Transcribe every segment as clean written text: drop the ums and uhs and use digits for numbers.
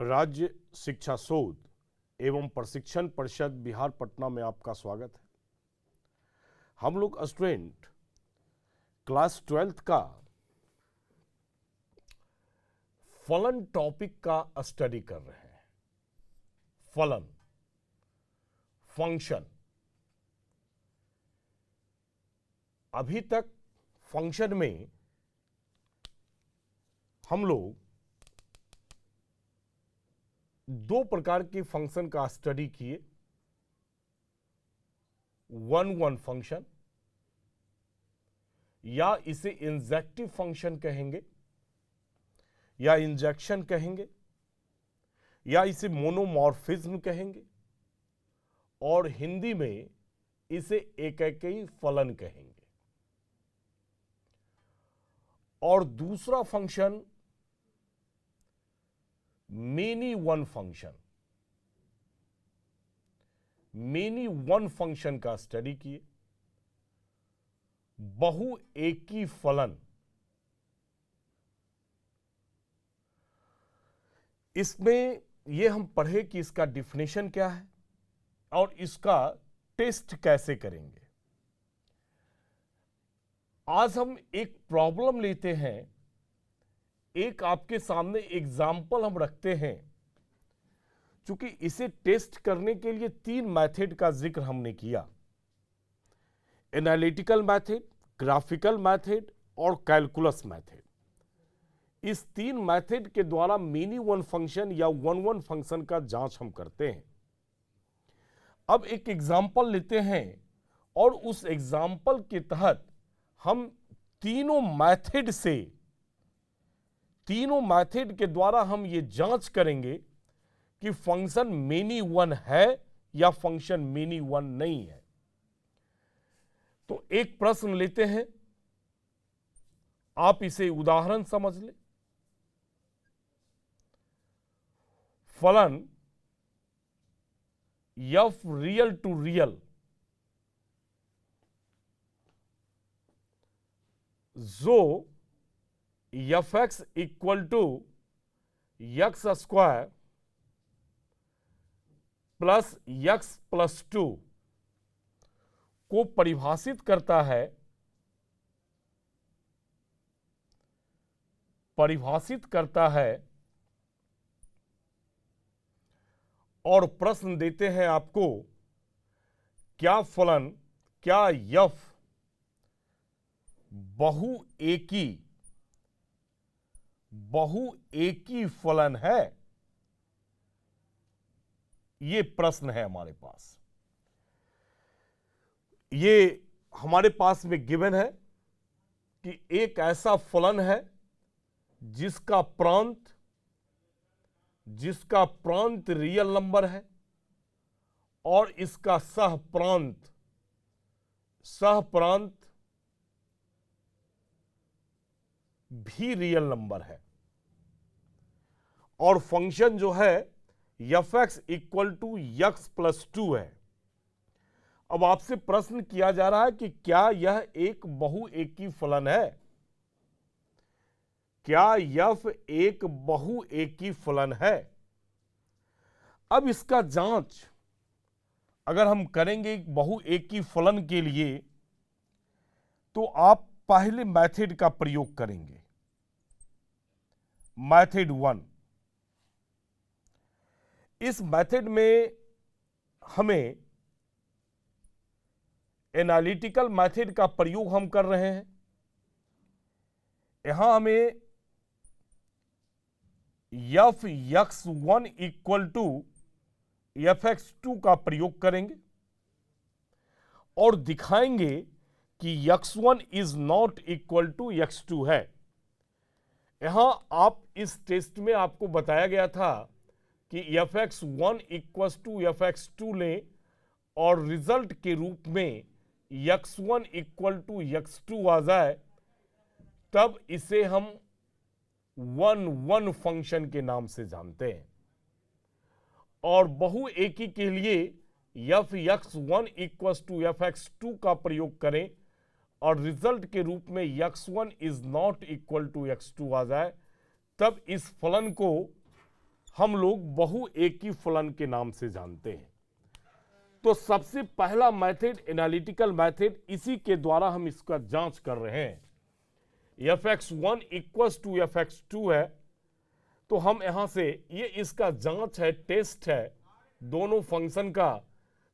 राज्य शिक्षा शोध एवं प्रशिक्षण परिषद बिहार पटना में आपका स्वागत है। हम लोग स्टूडेंट क्लास 12th का फलन टॉपिक का स्टडी कर रहे हैं। फलन, फंक्शन। अभी तक फंक्शन में हम लोग दो प्रकार के फंक्शन का स्टडी किए। वन फंक्शन, या इसे इंजेक्टिव फंक्शन कहेंगे, या इंजेक्शन कहेंगे, या इसे मोनोमॉर्फिज्म कहेंगे, और हिंदी में इसे एकैकई फलन कहेंगे। और दूसरा function many one function, many one function का स्टडी किए। बहु एकी फलन, इसमें यह हम पढ़े कि इसका डिफिनेशन क्या है और इसका टेस्ट कैसे करेंगे। आज हम एक प्रॉब्लम लेते हैं, एक आपके सामने एग्जाम्पल हम रखते हैं। चूंकि इसे टेस्ट करने के लिए 3 मेथड का जिक्र हमने किया, एनालिटिकल मेथड, ग्राफिकल मेथड और कैलकुलस मेथड। इस 3 मेथड के द्वारा मेनी वन फंक्शन या वन फंक्शन का जांच हम करते हैं। अब एक एग्जाम्पल लेते हैं और उस एग्जाम्पल के तहत हम तीनों मेथड के द्वारा हम ये जांच करेंगे कि फंक्शन मेनी वन है या फंक्शन मेनी वन नहीं है। तो एक प्रश्न लेते हैं, आप इसे उदाहरण समझ लें। फलन एफ रियल टू रियल जो F X equal to X square plus X plus 2 को परिभाषित करता है और प्रश्न देते हैं आपको, क्या फलन, क्या एफ बहु एकी फलन है? ये प्रश्न है हमारे पास। ये हमारे पास में गिवन है कि एक ऐसा फलन है जिसका प्रांत रियल नंबर है और इसका सहप्रांत भी रियल नंबर है, और फंक्शन जो है F X equal to X plus 2 है। अब आपसे प्रश्न किया जा रहा है कि क्या यह एक बहु एकी फलन है? क्या एफ एक बहु एकी फलन है? अब इसका जांच अगर हम करेंगे एक बहु एकी फलन के लिए, तो आप पहले मेथड का प्रयोग करेंगे, मेथड 1। इस मेथड में हमें एनालिटिकल मेथड का प्रयोग हम कर रहे हैं। यहां हमें F X 1 equal to F X 2 का प्रयोग करेंगे और दिखाएंगे कि x1 is not equal to x2 है। यहां आप इस टेस्ट में आपको बताया गया था कि fx1 इक्वल टू fx2 लें और रिजल्ट के रूप में x1 इक्वल टू x2 आ जाए, तब इसे हम वन फंक्शन के नाम से जानते हैं। और बहु एकी के लिए fx1 इक्वल टू fx2 का प्रयोग करें और रिजल्ट के रूप में x1 is not equal to x2 आ जाए, तब इस फलन को हम लोग बहु एकी फलन के नाम से जानते हैं। तो सबसे पहला मेथड एनालिटिकल मेथड, इसी के द्वारा हम इसका जांच कर रहे हैं। fx1 इक्वल्स टू fx2 है, तो हम यहां से ये इसका जांच है, टेस्ट है दोनों फंक्शन का,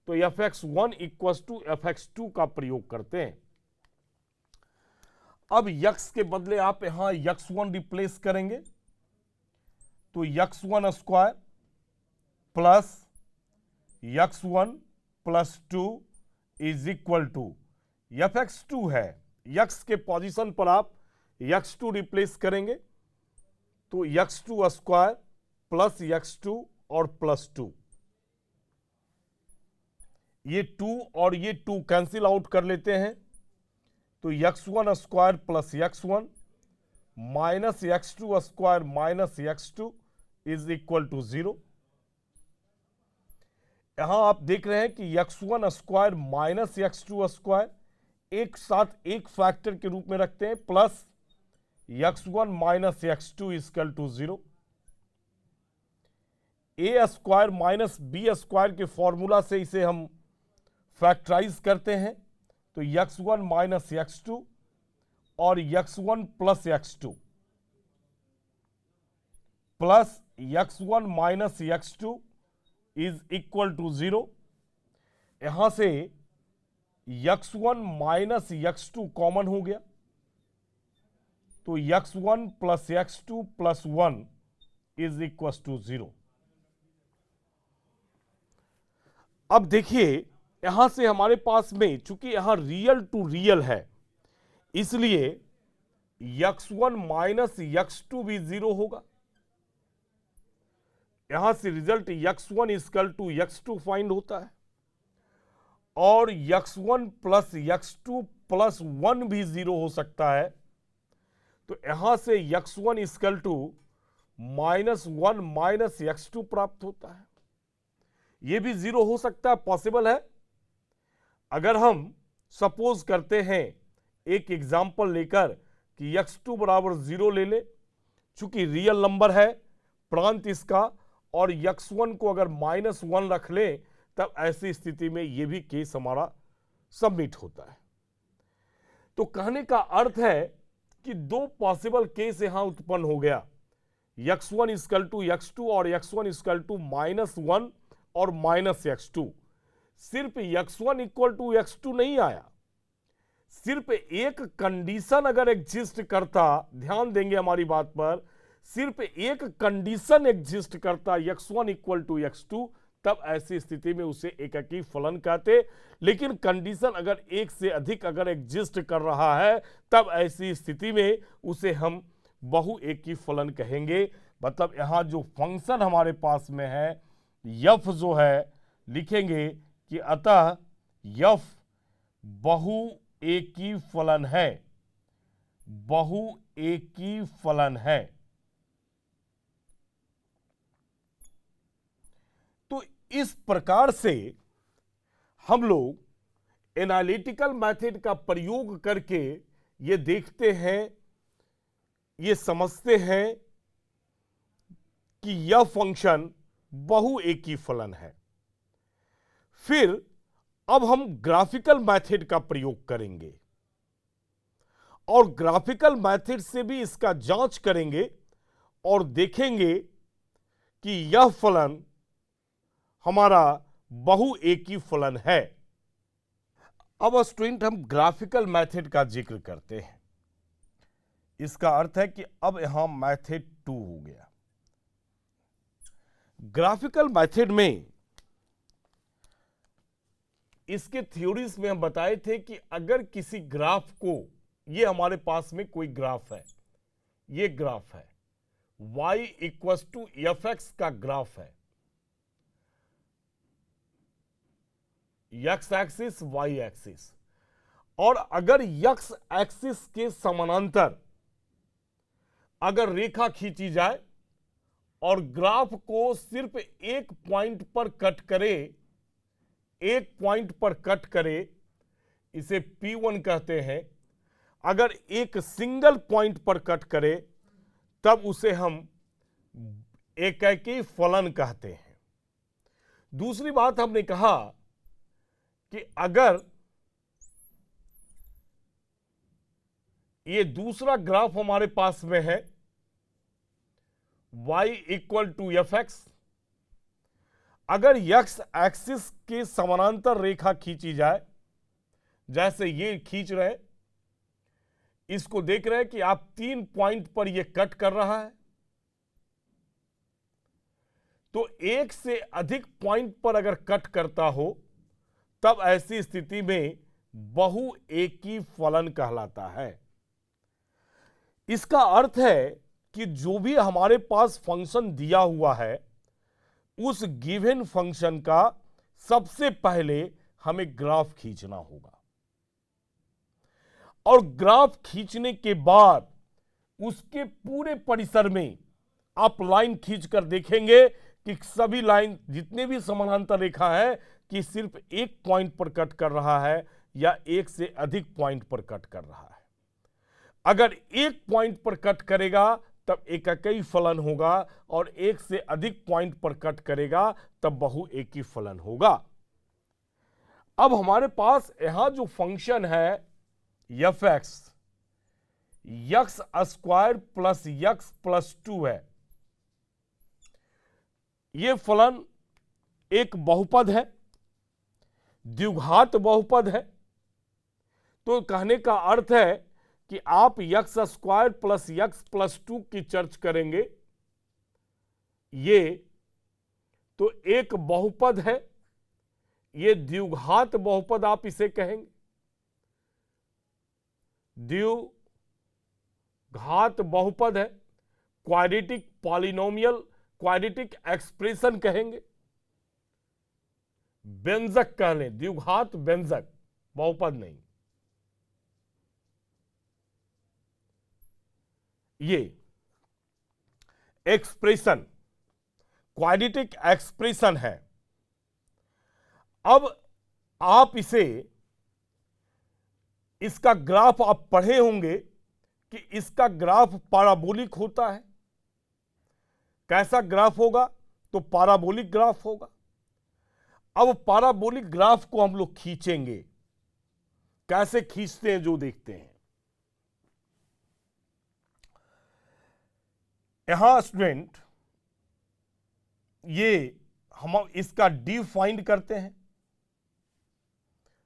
तो fx1 इक्वल्स टू fx2 का प्रयोग करते हैं। अब यक्स के बदले आप यहां x1 रिप्लेस करेंगे, तो x1 square plus x1 plus 2 is equal to fx2 है, यक्स के पोजीशन पर आप x2 रिप्लेस करेंगे, तो x2 स्क्वायर प्लस x2 और प्लस 2, ये 2 और ये 2 कैंसिल आउट कर लेते हैं, तो x1 square plus x1 minus x2 square minus x2 is equal to 0। यहां आप देख रहे हैं कि x1 square minus x2 square एक साथ एक फैक्टर के रूप में रखते हैं, plus x1 minus x2 equal to 0। A square minus B square के फॉर्मूला से इसे हम फैक्टराइज करते हैं, तो x1 माइनस x2 और x1 plus x2 plus x1 minus x2 is equal to 0। यहां से x1 माइनस x2 कॉमन हो गया, तो x1 plus x2 plus 1 is equal to 0। अब देखिए यहां से हमारे पास में, चूंकि यहां रियल टू रियल है, इसलिए x1 माइनस x2 भी 0 होगा। यहां से result x1 equal to x2 find होता है, और x1 प्लस x2 प्लस 1 भी 0 हो सकता है, तो यहां से x1 equal to minus 1 minus x2 प्राप्त होता है। यह भी 0 हो सकता है, पॉसिबल है। अगर हम सपोज करते हैं एक एग्जाम्पल लेकर कि x2 बराबर 0 ले ले, चूंकि रियल नंबर है प्रांत इसका, और x1 को अगर माइनस 1 रख ले, तब ऐसी स्थिति में यह भी केस हमारा सबमिट होता है। तो कहने का अर्थ है कि दो पॉसिबल केस यहां उत्पन्न हो गया, x1 इक्वल टू x2 और x1 इक्वल टू माइनस 1 और माइनस x2। सिर्फ x1 इक्वल टू x2 नहीं आया, सिर्फ एक कंडीशन अगर एग्जिस्ट करता, ध्यान देंगे हमारी बात पर, सिर्फ एक कंडीशन एग्जिस्ट करता x1 इक्वल टू x2, तब ऐसी स्थिति में उसे एककी फलन कहते। लेकिन कंडीशन अगर एक से अधिक अगर एग्जिस्ट कर रहा है, तब ऐसी स्थिति में उसे हम बहु एकी फलन कहेंगे। मतलब यहां जो फंक्शन हमारे पास में है f जो है, लिखेंगे कि अतः f बहु एकी फलन है, बहु एकी फलन है। तो इस प्रकार से हम लोग एनालिटिकल मेथड का प्रयोग करके ये देखते हैं, ये समझते हैं कि यह फंक्शन बहु एकी फलन है। फिर अब हम ग्राफिकल मेथड का प्रयोग करेंगे और ग्राफिकल मेथड से भी इसका जांच करेंगे और देखेंगे कि यह फलन हमारा बहु एकी फलन है। अब स्टूडेंट हम ग्राफिकल मेथड का जिक्र करते हैं। इसका अर्थ है कि अब यहां मेथड 2 हो गया। ग्राफिकल मेथड में इसके थ्योरीज में हम बताए थे कि अगर किसी ग्राफ को, ये हमारे पास में कोई ग्राफ है, ये ग्राफ है, y इक्वल्स टू fx का ग्राफ है, x एक्सिस y एक्सिस, और अगर x एक्सिस के समानांतर अगर रेखा खींची जाए और ग्राफ को सिर्फ एक पॉइंट पर कट करे, एक पॉइंट पर कट करे, इसे P1 कहते हैं। अगर एक सिंगल पॉइंट पर कट करे तब उसे हम एकाकी फलन कहते हैं। दूसरी बात हमने कहा कि अगर ये दूसरा ग्राफ हमारे पास में है y equal to F X, अगर x एक्सिस के समानांतर रेखा खींची जाए, जैसे ये खींच रहे, इसको देख रहे हैं कि आप 3 पॉइंट पर ये कट कर रहा है, तो एक से अधिक पॉइंट पर अगर कट करता हो तब ऐसी स्थिति में बहु एकी फलन कहलाता है। इसका अर्थ है कि जो भी हमारे पास फंक्शन दिया हुआ है उस गिवन फंक्शन का सबसे पहले हमें ग्राफ खींचना होगा, और ग्राफ खींचने के बाद उसके पूरे परिसर में आप लाइन खींचकर देखेंगे कि सभी लाइन जितने भी समानांतर रेखा है कि सिर्फ एक पॉइंट पर कट कर रहा है या एक से अधिक पॉइंट पर कट कर रहा है। अगर एक पॉइंट पर कट करेगा तब एकाकी फलन होगा, और एक से अधिक पॉइंट पर कट करेगा तब बहु एकी फलन होगा। अब हमारे पास यहां जो फंक्शन है F x, x square plus X plus 2 है, यह फलन एक बहुपद है, द्विघात बहुपद है। तो कहने का अर्थ है कि आप x square plus X plus 2 की चर्च करेंगे, ये तो एक बहुपद है, ये द्विघात बहुपद आप इसे कहेंगे, द्विघात बहुपद है, क्वाड्रेटिक पॉलिनोमियल, क्वाड्रेटिक एक्सप्रेशन कहेंगे, व्यंजक कह लें, द्विघात व्यंजक, बहुपद नहीं। ये एक्सप्रेशन क्वाड्रेटिक एक्सप्रेशन है। अब आप इसका ग्राफ आप पढ़े होंगे कि इसका ग्राफ पैराबोलिक होता है। कैसा ग्राफ होगा? तो पैराबोलिक ग्राफ होगा। अब पैराबोलिक ग्राफ को हम लोग खींचेंगे, कैसे खींचते हैं जो देखते हैं। यहां स्टूडेंट ये हम इसका डी फाइंड करते हैं,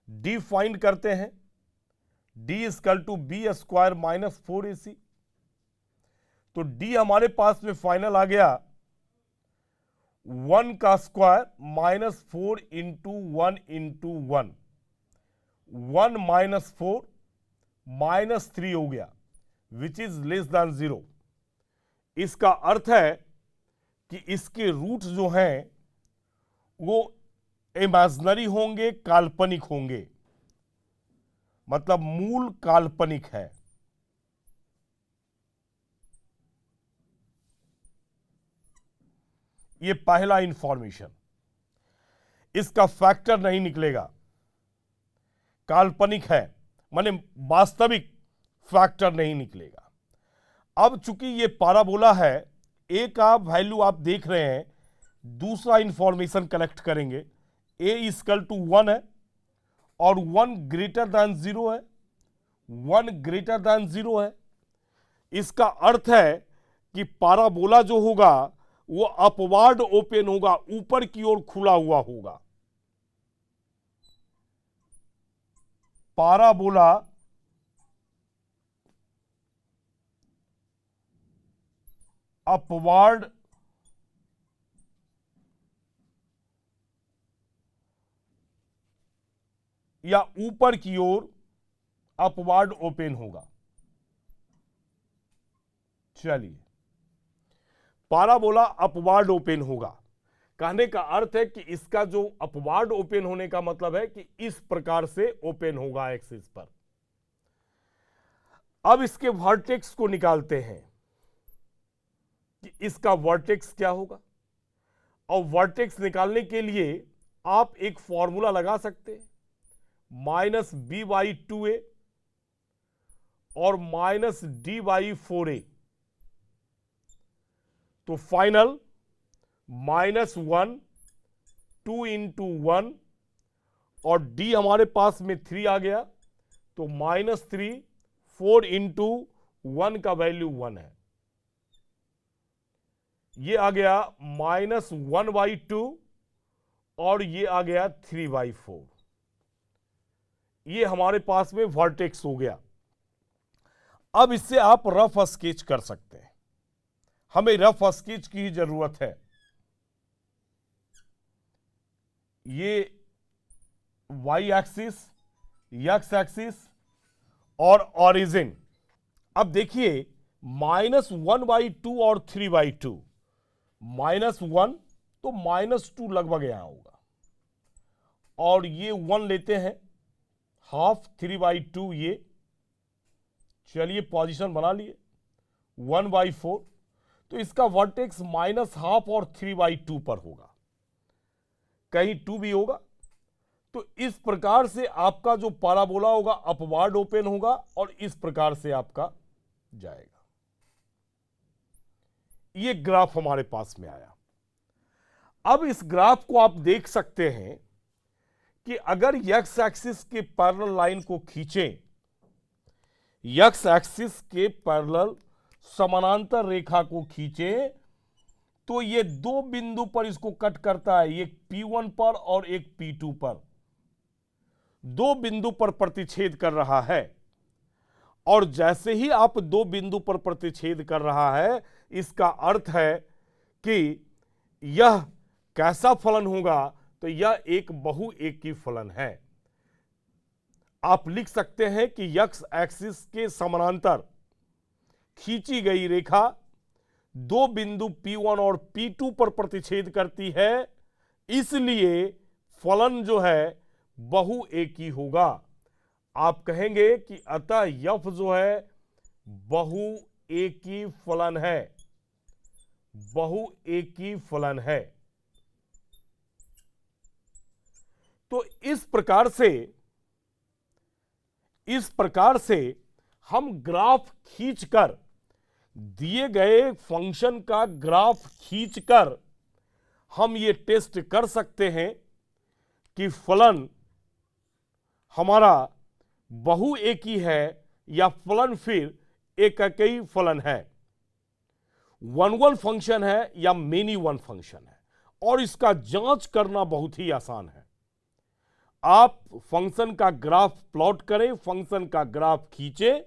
डी फाइंड करते हैं, D equal to B square minus 4ac। तो डी हमारे पास में फाइनल आ गया 1 का square minus 4 into 1 into 1, 1 minus 4 minus 3 हो गया, विच इज लेस देन 0। इसका अर्थ है कि इसके रूट्स जो हैं वो इमेजिनरी होंगे, काल्पनिक होंगे, मतलब मूल काल्पनिक है। ये पहला इंफॉर्मेशन, इसका फैक्टर नहीं निकलेगा, काल्पनिक है, माने वास्तविक फैक्टर नहीं निकलेगा। अब चूंकि ये पैराबोला है, ए का वैल्यू आप देख रहे हैं, दूसरा इंफॉर्मेशन कलेक्ट करेंगे, ए इक्वल टू 1 है और 1 ग्रेटर दैन 0 है, 1 ग्रेटर दैन 0 है। इसका अर्थ है कि पैराबोला जो होगा वो अपवार्ड ओपन होगा, ऊपर की ओर खुला हुआ होगा। पैराबोला अपवार्ड या ऊपर की ओर अपवार्ड ओपन होगा। चलिए, पैराबोला अपवार्ड ओपन होगा, कहने का अर्थ है कि इसका जो अपवार्ड ओपन होने का मतलब है कि इस प्रकार से ओपन होगा एक्सिस पर। अब इसके वर्टेक्स को निकालते हैं कि इसका वर्टेक्स क्या होगा, और वर्टेक्स निकालने के लिए आप एक फॉर्मूला लगा सकते हैं, माइनस b/2a और माइनस d/4a। तो फाइनल -1 2 इंटू 1 और d हमारे पास में 3 आ गया, तो -3 4 इंटू 1 का वैल्यू 1 है, ये आ गया -1/2 और ये आ गया 3/4। ये हमारे पास में वर्टेक्स हो गया। अब इससे आप रफ स्केच कर सकते हैं, हमें रफ स्केच की जरूरत है। ये y एक्सिस, x एक्सिस और ओरिजिन। अब देखिए -1/2 और 3/2, -1 तो -2 लगभग यहां होगा, और ये 1 लेते हैं, हाफ 3/2 ये, चलिए पोजीशन बना लिए 1/4, तो इसका वर्टेक्स -12 और 3/2 पर होगा, कहीं 2 भी होगा। तो इस प्रकार से आपका जो पैराबोला होगा अपवार्ड ओपन होगा और इस प्रकार से आपका जाएगा। ये ग्राफ हमारे पास में आया। अब इस ग्राफ को आप देख सकते हैं कि अगर x एक्सिस के पैरेलल लाइन को खींचें, x एक्सिस के पैरेलल समानांतर रेखा को खींचें, तो ये दो बिंदु पर इसको कट करता है, एक P1 पर और एक P2 पर, दो बिंदु पर प्रतिच्छेद कर रहा है। और जैसे ही आप दो बिंदु पर प्रतिच्छेद कर रहा है, इसका अर्थ है कि यह कैसा फलन होगा, तो यह एक बहुएकी फलन है। आप लिख सकते हैं कि x एक्सिस के समानांतर खींची गई रेखा दो बिंदु P1 और P2 पर प्रतिच्छेद करती है, इसलिए फलन जो है बहुएकी होगा। आप कहेंगे कि अतः यफ जो है बहुएकी फलन है, बहुएकी फलन है। तो इस प्रकार से हम ग्राफ खींचकर, दिए गए फंक्शन का ग्राफ खींचकर हम ये टेस्ट कर सकते हैं कि फलन हमारा बहुएकी है या फलन फिर एककई फलन है, वन फंक्शन है या मेनी वन फंक्शन है। और इसका जांच करना बहुत ही आसान है। आप फंक्शन का ग्राफ प्लॉट करें, फंक्शन का ग्राफ खींचे,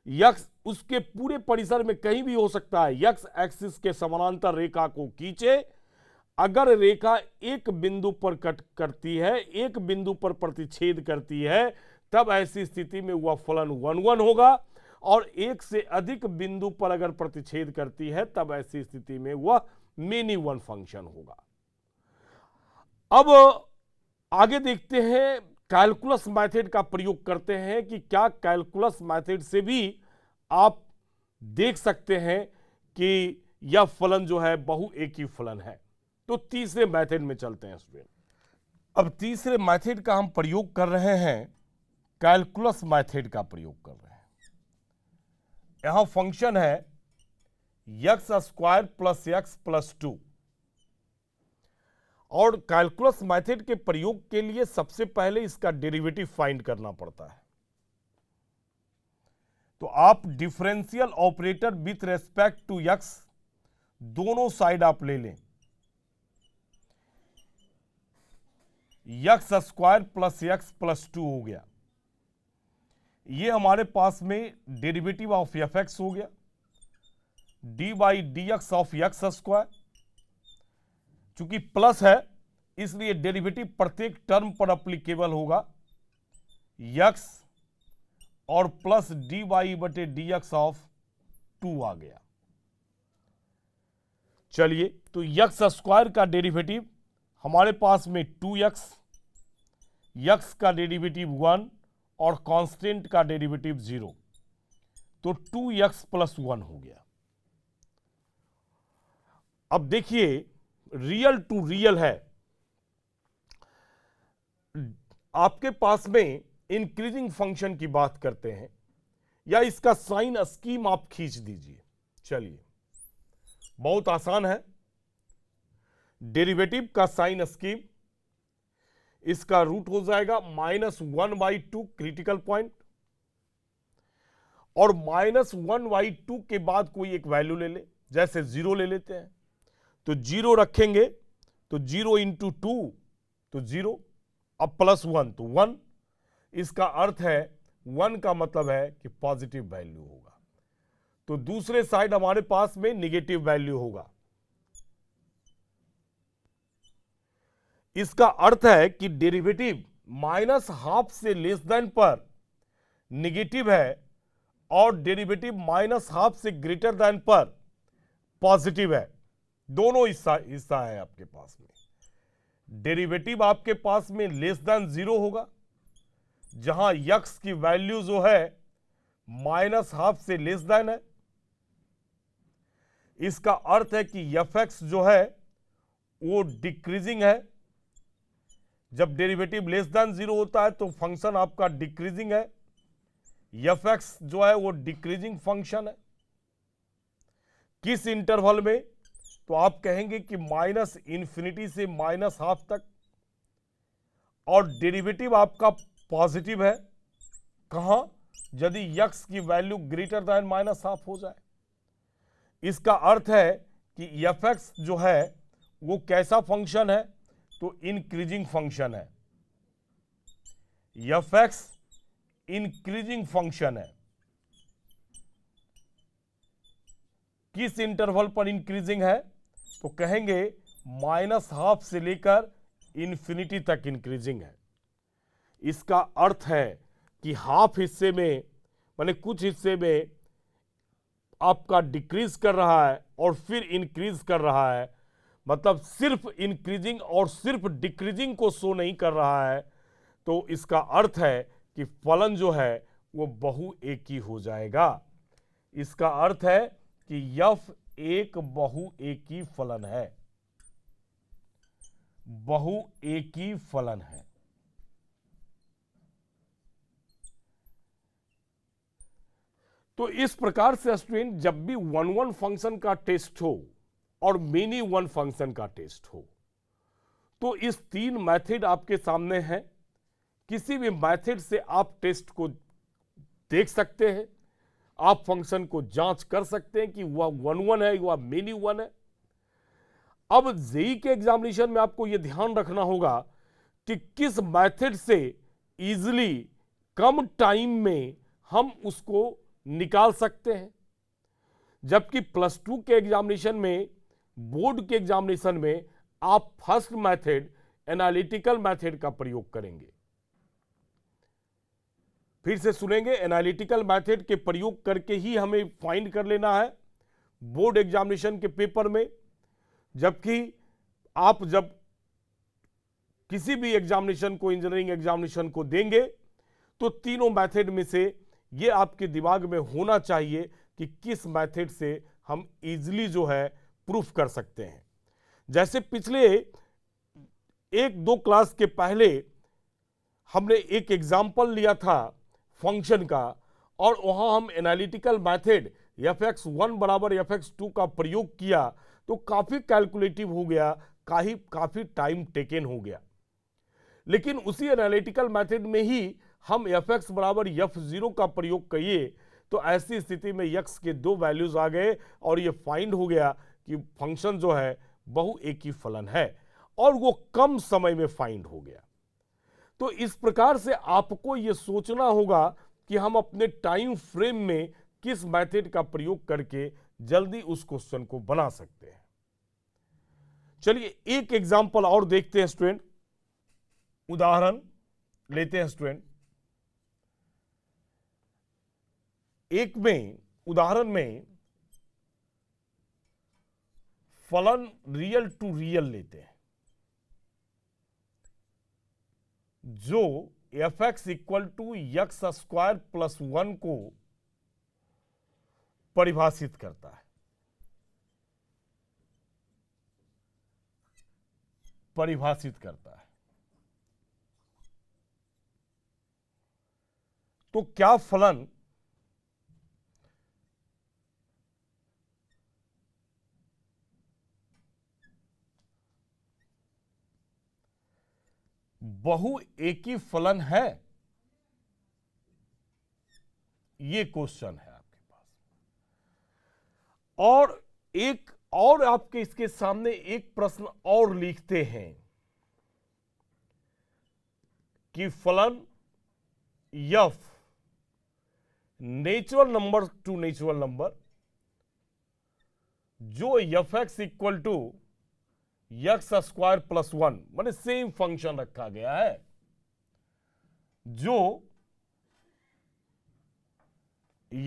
यक्स उसके पूरे परिसर में कहीं भी हो सकता है, यक्स एक्सिस के समानांतर रेखा को खींचे। अगर रेखा एक बिंदु पर कट करती है, एक बिंदु पर प्रतिच्छेद करती है, तब ऐसी स्थिति में वह फलन 1 होगा, और एक से अधिक बिंदु पर अगर प्रतिच्छेद करती है, तब ऐसी स्थिति में वह मेनी वन फंक्शन होगा। अब आगे देखते हैं, कैलकुलस मेथड का प्रयोग करते हैं कि क्या कैलकुलस मेथड से भी आप देख सकते हैं कि यह फलन जो है बहुएकी फलन है। तो तीसरे मेथड में चलते हैं स्टूडेंट। अब तीसरे मेथड का हम प्रयोग कर रहे हैं, कैलकुलस मेथड का प्रयोग कर रहे हैं। यहां फंक्शन है x² प्लस x प्लस 2, और कैलकुलस मेथड के प्रयोग के लिए सबसे पहले इसका डेरिवेटिव फाइंड करना पड़ता है। तो आप differential operator with respect to x दोनों साइड आप ले लें, x² प्लस x प्लस 2 हो गया। ये हमारे पास में डेरिवेटिव ऑफ fx हो गया, dy dx ऑफ x²। चूंकि प्लस है इसलिए डेरिवेटिव प्रत्येक टर्म पर अप्लीकेबल होगा, x और प्लस dy बटे dx ऑफ 2 आ गया। चलिए, तो x² का डेरिवेटिव हमारे पास में 2x, x का डेरिवेटिव 1 और कांस्टेंट का डेरिवेटिव 0, तो 2x प्लस 1 हो गया। अब देखिए, रियल टू रियल है, आपके पास में इंक्रीजिंग फंक्शन की बात करते हैं, या इसका साइन स्कीम आप खींच दीजिए। चलिए, बहुत आसान है। डेरिवेटिव का साइन स्कीम, इसका रूट हो जाएगा -1/2 क्रिटिकल पॉइंट, और -1/2 के बाद कोई एक वैल्यू ले ले, जैसे 0 ले लेते हैं, तो 0 रखेंगे तो 0 इंटू 2 तो 0, अब +1 तो 1। इसका अर्थ है 1 का मतलब है कि पॉजिटिव वैल्यू होगा, तो दूसरे साइड हमारे पास में निगेटिव वैल्यू होगा। इसका अर्थ है कि डेरिवेटिव -12 से लेस देन पर निगेटिव है और डेरिवेटिव -12 से ग्रेटर देन पर पॉजिटिव है। दोनों हिस्सा है आपके पास में। डेरिवेटिव आपके पास में लेस देन 0 होगा, जहां यक्स की वैल्यू जो है -12 से लेस देन है। इसका अर्थ है कि एफ एक्स जो है वो डिक्रीजिंग है। जब डेरिवेटिव लेस देन 0 होता है तो फंक्शन आपका डिक्रीजिंग है, एफ एक्स जो है वो डिक्रीजिंग फंक्शन है। किस इंटरवल में? तो आप कहेंगे कि -∞ से -12 तक, और डेरिवेटिव आपका पॉजिटिव है। कहां? यदि यक्स की वैल्यू ग्रेटर देन -12 हो जाए। इसका अर्थ है कि एफ एक्स जो है वो कैसा फंक्शन है? तो इंक्रीजिंग फंक्शन है। एफ एक्स इंक्रीजिंग फंक्शन है। किस इंटरवल पर इंक्रीजिंग है? तो कहेंगे -12 से लेकर इन्फिनिटी तक इंक्रीजिंग है। इसका अर्थ है कि हाफ हिस्से में, माने कुछ हिस्से में आपका डिक्रीज कर रहा है और फिर इंक्रीज कर रहा है, मतलब सिर्फ इंक्रीजिंग और सिर्फ डिक्रीजिंग को शो नहीं कर रहा है। तो इसका अर्थ है कि फलन जो है वो बहुएकी हो जाएगा। इसका अर्थ है कि यफ एक बहुएकी फलन है, बहुएकी फलन है। तो इस प्रकार से स्टूडेंट जब भी 1 फंक्शन का टेस्ट हो और मेनी 1 फंक्शन का टेस्ट हो, तो इस 3 मेथड आपके सामने हैं। किसी भी मेथड से आप टेस्ट को देख सकते हैं, आप फंक्शन को जांच कर सकते हैं कि वह 1 है, वह मेनी 1 है। अब जेई के एग्जामिनेशन में आपको यह ध्यान रखना होगा कि किस मेथड से इजीली कम टाइम में हम उसको निकाल सकते हैं। जबकि +2 के एग्जामिनेशन में, बोर्ड के एग्जामिनेशन में आप फर्स्ट मेथड एनालिटिकल मेथड का प्रयोग करेंगे। फिर से सुनेंगे, एनालिटिकल मेथड के प्रयोग करके ही हमें फाइंड कर लेना है बोर्ड एग्जामिनेशन के पेपर में। जबकि आप जब किसी भी एग्जामिनेशन को, इंजीनियरिंग एग्जामिनेशन को देंगे, तो तीनों मेथड में से ये आपके दिमाग में होना चाहिए कि किस मेथड से हम इजीली जो है प्रूफ कर सकते हैं। जैसे पिछले 1-2 क्लास के पहले हमने एक एग्जाम्पल लिया था फंक्शन का, और वहां हम एनालिटिकल मेथड fx1 बराबर fx2 का प्रयोग किया, तो काफी कैलकुलेटिव हो गया, काफी टाइम टेकन हो गया। लेकिन उसी एनालिटिकल मेथड में ही हम fx बराबर f0 का प्रयोग करिए, तो ऐसी स्थिति में x के 2 वैल्यूज आ गए और ये फाइंड हो गया कि फंक्शन जो है बहुएकी फलन है, और वो कम समय में फाइंड हो गया। तो इस प्रकार से आपको ये सोचना होगा कि हम अपने टाइम फ्रेम में किस मेथड का प्रयोग करके जल्दी उस क्वेश्चन को बना सकते हैं। चलिए एक एग्जांपल और देखते हैं स्टूडेंट, उदाहरण लेते हैं स्टूडेंट। एक में उदाहरण में फलन रियल टू रियल लेते हैं, जो fx इक्वल टू यक्स स्क्वायर प्लस 1 को परिभाषित करता है। तो क्या फलन बहु एकी फलन है? ये क्वेश्चन है आपके पास। और एक और आपके इसके सामने एक प्रश्न और लिखते हैं कि फलन f natural number to natural number जो fx equal to X square plus 1 माने सेम फंक्शन रखा गया है, जो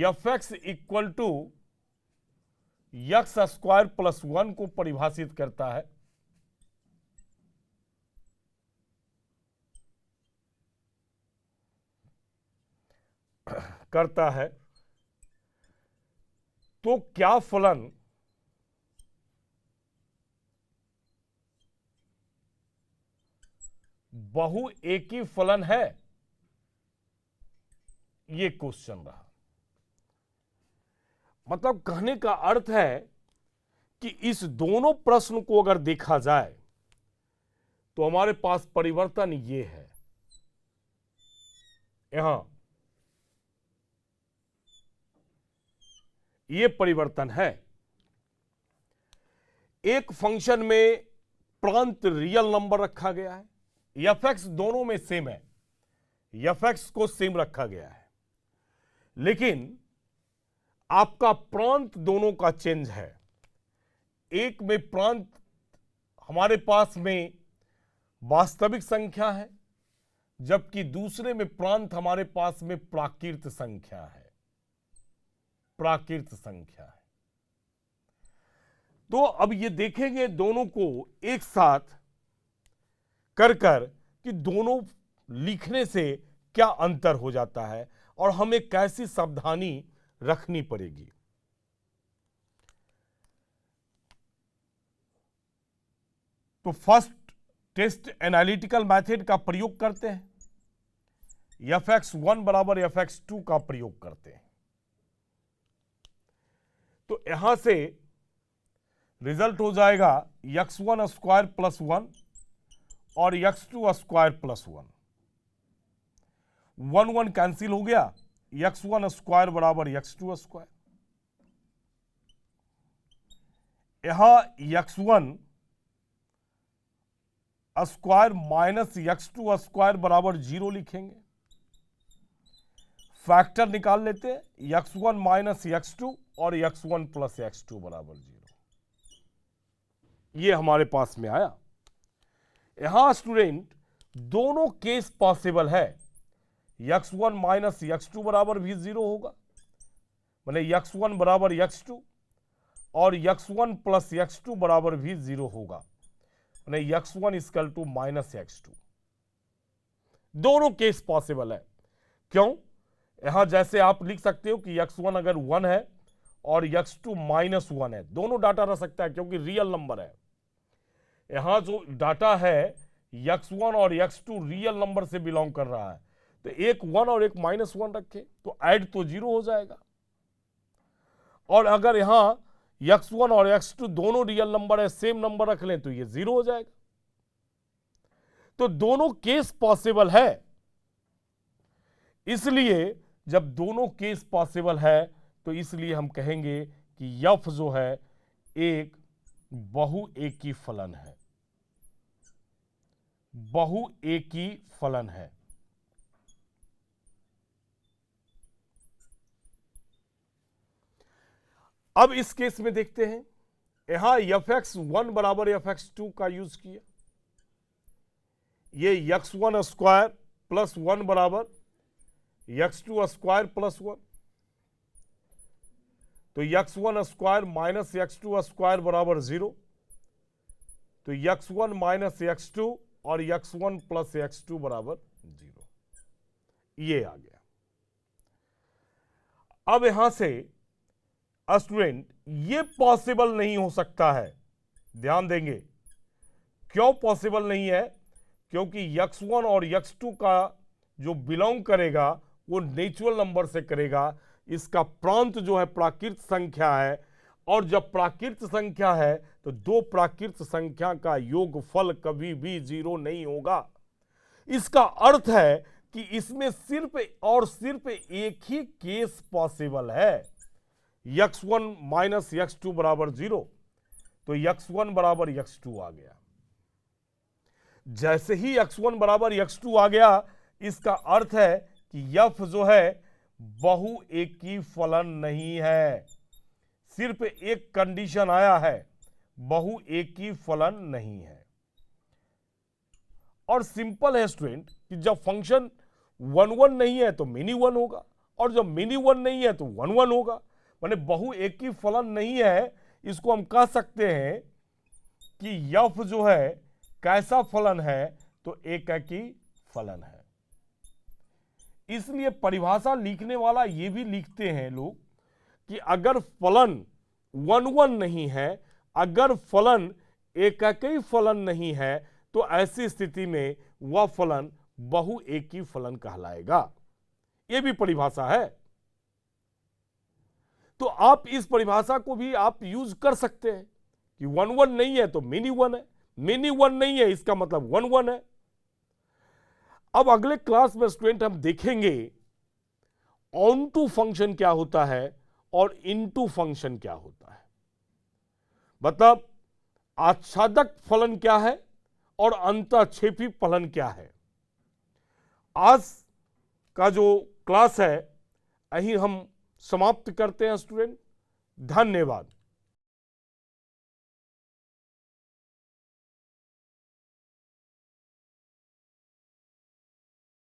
fx equal to X square plus 1 को परिभाषित करता है। तो क्या फलन बहु एकी फलन है? ये क्वेश्चन रहा। मतलब कहने का अर्थ है कि इस दोनों प्रश्न को अगर देखा जाए तो हमारे पास परिवर्तन ये है, यहां ये परिवर्तन है। एक फंक्शन में प्रांत रियल नंबर रखा गया है, fx दोनों में सेम है, fx को सेम रखा गया है, लेकिन आपका प्रांत दोनों का चेंज है। एक में प्रांत हमारे पास में वास्तविक संख्या है, जबकि दूसरे में प्रांत हमारे पास में प्राकृत संख्या है। प्राकृत संख्या है। तो अब ये देखेंगे दोनों को एक साथ कर कि दोनों लिखने से क्या अंतर हो जाता है और हमें कैसी सावधानी रखनी पड़ेगी। तो फर्स्ट टेस्ट एनालिटिकल मेथड का प्रयोग करते हैं, fx1 बराबर fx2 का प्रयोग करते हैं। तो यहां से रिजल्ट हो जाएगा x1 स्क्वायर प्लस 1 और x2 स्क्वायर प्लस 1, 1 1 कैंसिल हो गया, x1 स्क्वायर बराबर x2 स्क्वायर। यहां x1 square minus x2 square बराबर 0 लिखेंगे। फैक्टर निकाल लेते हैं, x1 माइनस x2 और x1 प्लस x2 बराबर 0। ये हमारे पास में आया। यहां स्टूडेंट दोनों केस पॉसिबल है, x1 माइनस x2 बराबर भी 0 होगा, माने x1 बराबर x2 और x1 प्लस x2 बराबर भी 0 होगा, माने x1 equal to minus x2। दोनों केस पॉसिबल है। क्यों? यहां जैसे आप लिख सकते हो कि x1 अगर 1 है और x2 माइनस 1 है, दोनों डाटा रह सकता है क्योंकि रियल नंबर है। यहां जो डाटा है x1 और x2 रियल नंबर से बिलोंग कर रहा है, तो एक 1 और एक माइनस 1 रखे तो ऐड तो 0 हो जाएगा। और अगर यहां x1 और x2 दोनों रियल नंबर है, सेम नंबर रख लें तो ये 0 हो जाएगा। तो दोनों केस पॉसिबल है, इसलिए जब दोनों केस पॉसिबल है तो इसलिए हम कहेंगे कि f जो है एक बहु एकी फलन है, बहु एकी फलन है। अब इस केस में देखते हैं, यहां fx1 बराबर fx2 का यूज किया, ये x1 स्क्वायर प्लस 1 बराबर x2 स्क्वायर प्लस 1, तो x1 square minus x2 square बराबर 0, तो x1 माइनस x2 और x1 प्लस x2 बराबर 0, ये आ गया। अब यहां से स्टूडेंट ये पॉसिबल नहीं हो सकता है, ध्यान देंगे। क्यों पॉसिबल नहीं है? क्योंकि x1 और x2 का जो बिलोंग करेगा वो नेचुरल नंबर से करेगा, इसका प्रांत जो है प्राकृत संख्या है, और जब प्राकृत संख्या है तो दो प्राकृत संख्या का योगफल कभी भी 0 नहीं होगा। इसका अर्थ है कि इसमें सिर्फ और सिर्फ एक ही केस पॉसिबल है, x1 माइनस x2 बराबर 0, तो x1 बराबर x2 आ गया। जैसे ही x1 बराबर x2 आ गया, इसका अर्थ है कि f जो है बहु एकी फलन नहीं है। सिर्फ एक कंडीशन आया है, बहु एकी फलन नहीं है। और सिंपल है स्टूडेंट कि जब फंक्शन 1 1 नहीं है तो मिनी 1 होगा, और जब मिनी 1 नहीं है तो 1 1 होगा। माने बहु एकी फलन नहीं है, इसको हम कह सकते हैं कि f जो है कैसा फलन है, तो एकी फलन है। इसलिए परिभाषा लिखने वाला ये भी लिखते हैं लोग कि अगर फलन 1 1 नहीं है, अगर फलन एकी फलन नहीं है, तो ऐसी स्थिति में वह फलन बहु एकी फलन कहलाएगा। यह भी परिभाषा है। तो आप इस परिभाषा को भी आप यूज कर सकते हैं कि 1 1 नहीं है तो मिनी 1 है, मिनी 1 नहीं है इसका मतलब 1 1 है। अब अगले क्लास में स्टूडेंट हम देखेंगे ऑन टू फंक्शन क्या होता है और इनटू फंक्शन क्या होता है, मतलब आच्छादक फलन क्या है और अंतःक्षेपी फलन क्या है। आज का जो क्लास है यही हम समाप्त करते हैं स्टूडेंट। धन्यवाद।